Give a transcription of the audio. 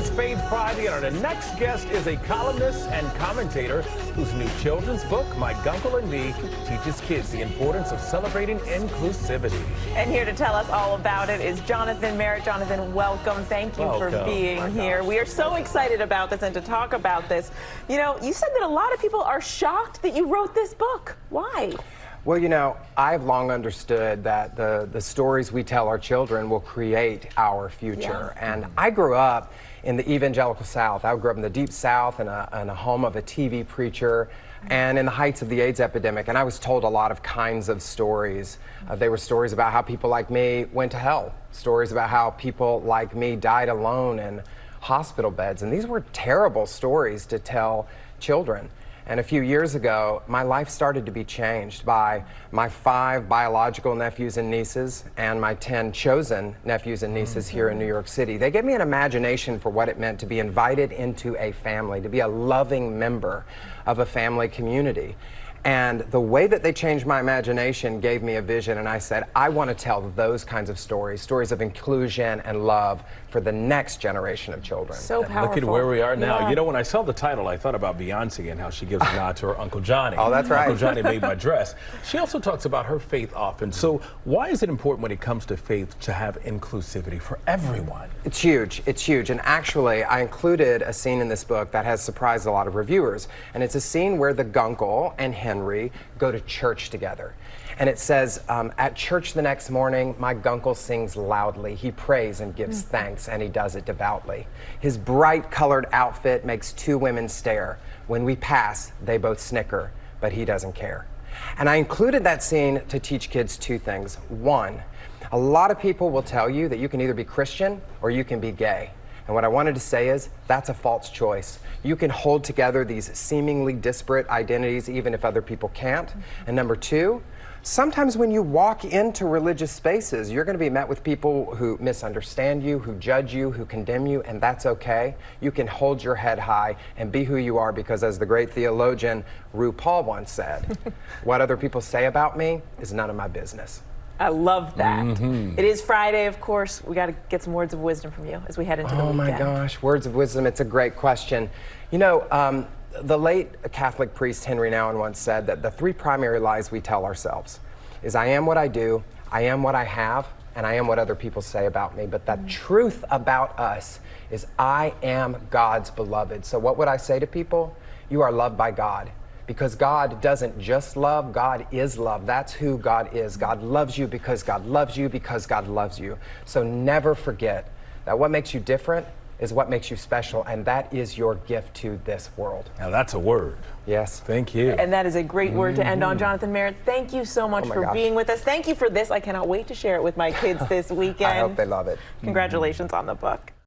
is Faith Friday, and our next guest is a columnist and commentator whose new children's book, My Guncle and Me, teaches kids the importance of celebrating inclusivity. And here to tell us all about it is Jonathan Merritt. Jonathan, welcome. Thank you for being here. We are so excited about this and to talk about this. You know, you said that a lot of people are shocked that you wrote this book. Why? Well, you know, I've long understood that the stories we tell our children will create our future. Yeah. And I grew up in the evangelical South. I grew up in the deep South in a home of a TV preacher and in the heights of the AIDS epidemic. And I was told a lot of kinds of stories. They were stories about how people like me went to hell, stories about how people like me died alone in hospital beds. And these were terrible stories to tell children. And a few years ago, my life started to be changed by my 5 biological nephews and nieces and my 10 chosen nephews and nieces here in New York City. They gave me an imagination for what it meant to be invited into a family, to be a loving member of a family community. And the way that they changed my imagination gave me a vision, and I said, I want to tell those kinds of stories, stories of inclusion and love for the next generation of children. So powerful. Look at where we are now. Yeah. You know, when I saw the title, I thought about Beyonce and how she gives a nod to her Uncle Johnny. Oh, that's right. Uncle Johnny made my dress. She also talks about her faith often. So why is it important when it comes to faith to have inclusivity for everyone? It's huge. It's huge. And actually, I included a scene in this book that has surprised a lot of reviewers. And it's a scene where the Guncle and Henry go to church together. And it says, at church the next morning, my Guncle sings loudly. He prays and gives thanks, and he does it devoutly. His bright colored outfit makes 2 women stare. When we pass, they both snicker, but he doesn't care. And I included that scene to teach kids 2 things. 1, a lot of people will tell you that you can either be Christian or you can be gay. And what I wanted to say is, that's a false choice. You can hold together these seemingly disparate identities even if other people can't. And number 2, sometimes when you walk into religious spaces, you're going to be met with people who misunderstand you, who judge you, who condemn you, and that's okay. You can hold your head high and be who you are because, as the great theologian RuPaul once said, what other people say about me is none of my business. I love that. It is Friday, of course. We got to get some words of wisdom from you as we head into the weekend. Oh my gosh, words of wisdom. It's a great question. You know, the late Catholic priest Henry Nouwen once said that the 3 primary lies we tell ourselves is I am what I do, I am what I have, and I am what other people say about me. But the truth about us is I am God's beloved. So what would I say to people? You are loved by God. Because God doesn't just love, God is love. That's who God is. God loves you because God loves you because God loves you. So never forget that what makes you different is what makes you special, and that is your gift to this world. Now that's a word. Yes. Thank you. And that is a great word to end on. Jonathan Merritt, thank you so much for being with us. Thank you for this. I cannot wait to share it with my kids this weekend. I hope they love it. Congratulations on the book.